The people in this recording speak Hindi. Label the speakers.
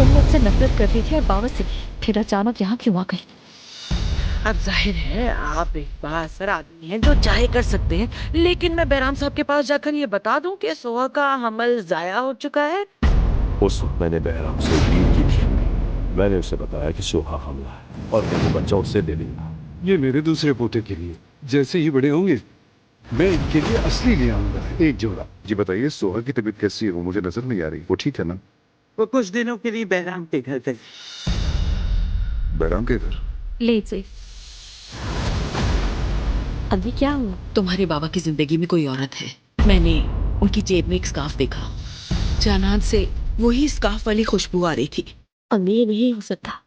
Speaker 1: तुम मुझसे नफरत करती थी और बाबा से भी। फिर अचानक यहाँ क्यों आ गई?
Speaker 2: अब जाहिर है आप एक बासर आदमी हैं जो चाहे कर सकते हैं, लेकिन मैं बैराम साहब के पास जाकर ये बता दूं कि सोहा का हमल जाया हो चुका है।
Speaker 3: उस वक्त मैंने बहराम से डील की थी। मैंने उसे बताया कि सोहा हमला है और मैं वो बच्चा उससे ले लेगा।
Speaker 4: ये मेरे दूसरे पोते के लिए, जैसे ही बड़े होंगे मैं इनके लिए असली ले आऊंगा, एक जोड़ा।
Speaker 5: जी बताइए, सोहा की तबीयत कैसी है? वो मुझे नजर नहीं आ रही। वो ठीक है ना?
Speaker 2: वो कुछ दिनों के लिए बैराम के घर गई।
Speaker 5: बैराम के घर?
Speaker 1: ले से अभी क्या हुआ?
Speaker 6: तुम्हारे बाबा की जिंदगी में कोई औरत है। मैंने उनकी जेब में एक स्कार्फ देखा। जानान से वही स्कार्फ वाली खुशबू आ रही थी।
Speaker 1: अभी ये नहीं हो सकता।